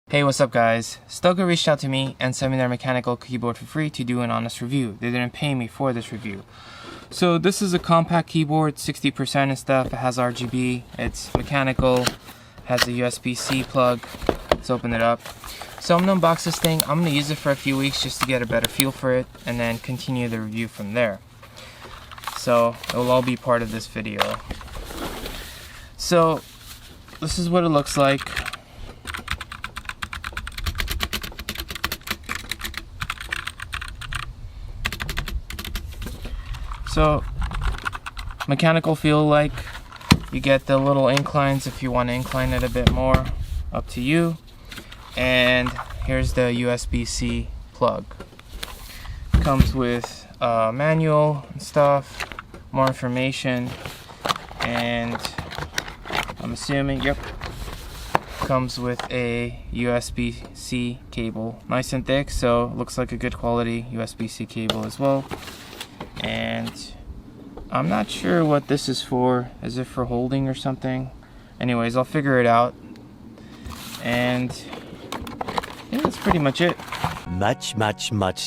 Hey, what's up guys? STOGA reached out to me and sent me their mechanical keyboard for free to do an honest review. They didn't pay me for this review. So this is a compact keyboard, 60% and stuff. It has RGB, it's mechanical, has a USB-C plug. Let's open it up. So I'm gonna unbox this thing. I'm gonna use it for a few weeks just to get a better feel for it and then continue the review from there. So it will all be part of this video. So this is what it looks like. So, mechanical feel like you get the little inclines if you want to incline it a bit more, up to you. And here's the USB-C plug. Comes with a manual and stuff, more information, and I'm assuming, yep, comes with a USB-C cable. Nice and thick, so looks like a good quality USB-C cable as well. And I'm not sure what this is for. Is it for holding or something? Anyways, I'll figure it out. And yeah, that's pretty much it. Much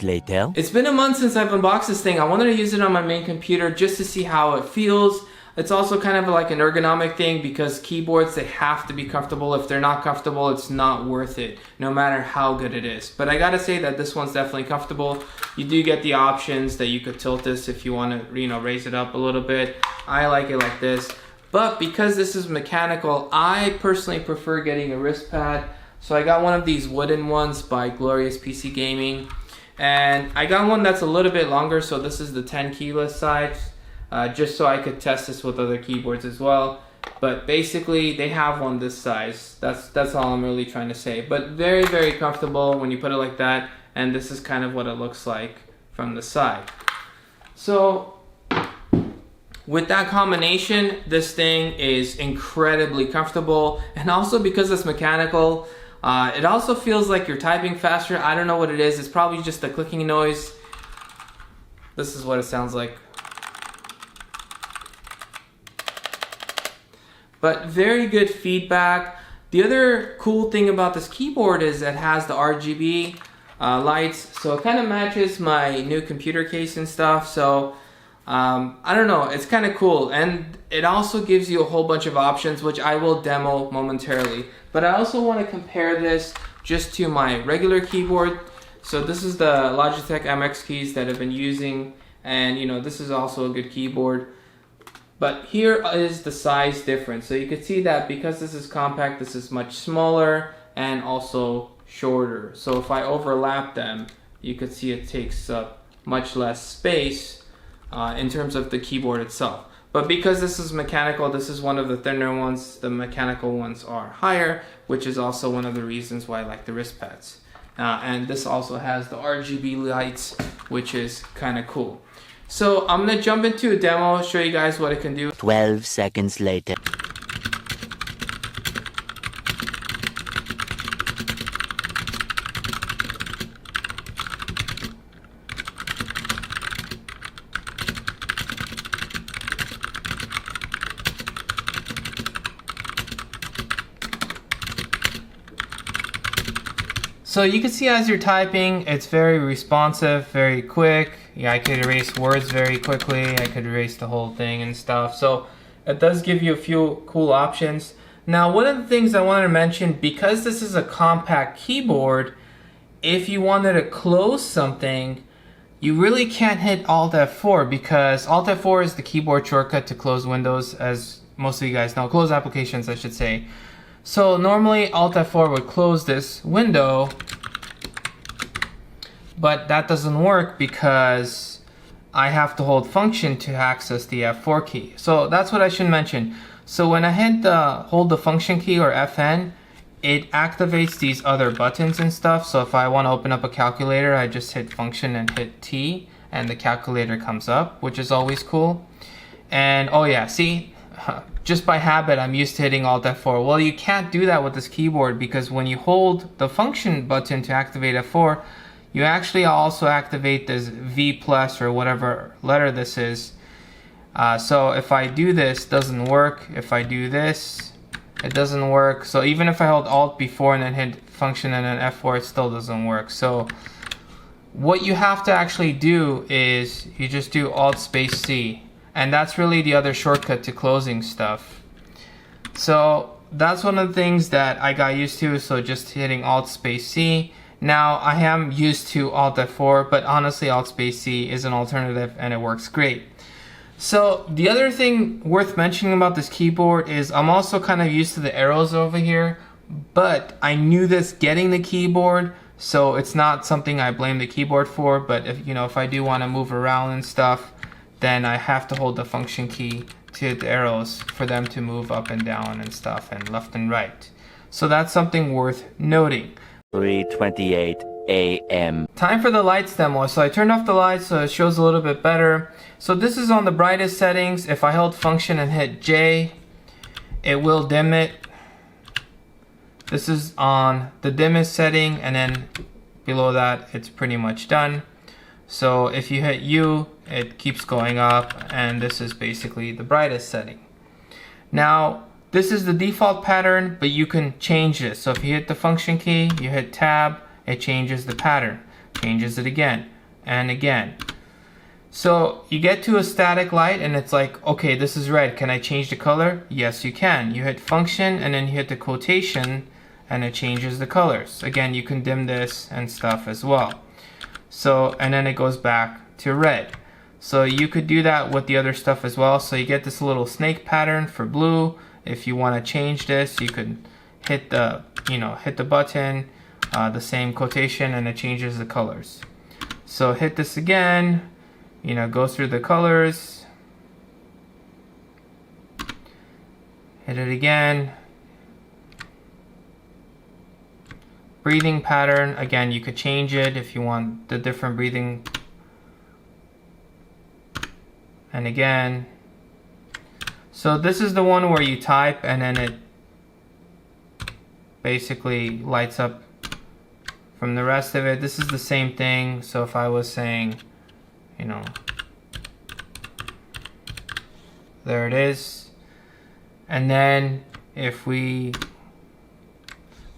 later. It's been a month since I've unboxed this thing. I wanted to use it on my main computer just to see how it feels. It's also kind of like an ergonomic thing because keyboards, they have to be comfortable. If they're not comfortable, it's not worth it, no matter how good it is. But I gotta say that this one's definitely comfortable. You do get the options that you could tilt this if you want to, raise it up a little bit. I like it like this. But because this is mechanical, I personally prefer getting a wrist pad. So I got one of these wooden ones by Glorious PC Gaming. And I got one that's a little bit longer, so this is the 10 keyless side. Just so I could test this with other keyboards as well. But basically, they have one this size. That's all I'm really trying to say. But very, very comfortable when you put it like that. And this is kind of what it looks like from the side. So, with that combination, this thing is incredibly comfortable. And also because it's mechanical, it also feels like you're typing faster. I don't know what it is. It's probably just the clicking noise. This is what it sounds like. But very good feedback. The other cool thing about this keyboard is it has the RGB lights, so it kind of matches my new computer case and stuff. So I don't know, it's kind of cool, and it also gives you a whole bunch of options, which I will demo momentarily. But I also want to compare this just to my regular keyboard. So this is the Logitech MX keys that I've been using, and this is also a good keyboard. But here is the size difference. So you can see that because this is compact, this is much smaller and also shorter. So if I overlap them, you can see it takes up much less space in terms of the keyboard itself. But because this is mechanical, this is one of the thinner ones. The mechanical ones are higher, which is also one of the reasons why I like the wrist pads. And this also has the RGB lights, which is kind of cool. So I'm gonna jump into a demo, show you guys what it can do. 12 seconds later. So you can see as you're typing, it's very responsive, very quick. Yeah, I could erase words very quickly. I could erase the whole thing and stuff. So it does give you a few cool options. Now, one of the things I wanted to mention, because this is a compact keyboard, if you wanted to close something, you really can't hit Alt F4 because Alt F4 is the keyboard shortcut to close windows, as most of you guys know, close applications I should say. So normally Alt F4 would close this window, but that doesn't work because I have to hold function to access the F4 key. So that's what I should mention. So when I hit hold the function key or FN, it activates these other buttons and stuff. So if I want to open up a calculator, I just hit function and hit T and the calculator comes up, which is always cool. And oh yeah, see? Just by habit, I'm used to hitting Alt F4. Well, you can't do that with this keyboard because when you hold the function button to activate F4, you actually also activate this V plus or whatever letter this is. So if I do this, doesn't work. If I do this, it doesn't work. So even if I hold Alt before and then hit Function and then F4, it still doesn't work. So what you have to actually do is you just do Alt Space C, and that's really the other shortcut to closing stuff. So that's one of the things that I got used to, so just hitting Alt Space C. Now I am used to Alt F4, but honestly Alt Space C is an alternative and it works great. So the other thing worth mentioning about this keyboard is I'm also kind of used to the arrows over here, but I knew this getting the keyboard, so it's not something I blame the keyboard for. But if I do want to move around and stuff, then I have to hold the function key to hit the arrows for them to move up and down and stuff and left and right. So that's something worth noting. 3:28 a.m. Time for the lights demo. So I turned off the lights so it shows a little bit better. So this is on the brightest settings. If I hold function and hit J, it will dim it. This is on the dimmest setting, and then below that it's pretty much done. So if you hit U, it keeps going up, and this is basically the brightest setting. Now this is the default pattern, but you can change this. So if you hit the function key, you hit tab, it changes the pattern, changes it again and again. So you get to a static light and it's like, okay, this is red, can I change the color? Yes, you can. You hit function and then you hit the quotation and it changes the colors. Again, you can dim this and stuff as well. So, and then it goes back to red. So you could do that with the other stuff as well. So you get this little snake pattern for blue. If you want to change this, you could hit the, hit the button, the same quotation, and it changes the colors. So hit this again, go through the colors, hit it again. Breathing pattern, again, you could change it if you want the different breathing. And again. So this is the one where you type and then it basically lights up from the rest of it. This is the same thing. So if I was saying, there it is. And then if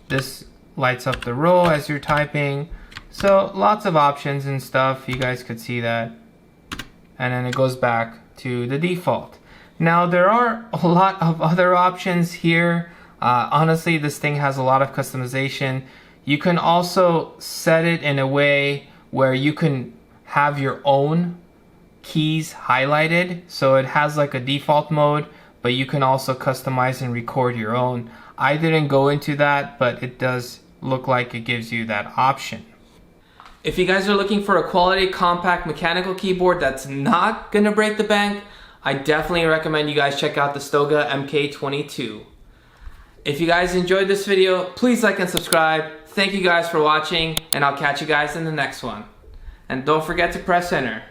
this lights up the row as you're typing. So lots of options and stuff. You guys could see that. And then it goes back to the default. Now there are a lot of other options here. Honestly, this thing has a lot of customization. You can also set it in a way where you can have your own keys highlighted. So it has like a default mode, but you can also customize and record your own. I didn't go into that, but it does look like it gives you that option. If you guys are looking for a quality compact mechanical keyboard that's not gonna break the bank, I definitely recommend you guys check out the STOGA MK22. If you guys enjoyed this video, please like and subscribe. Thank you guys for watching, and I'll catch you guys in the next one. And don't forget to press enter.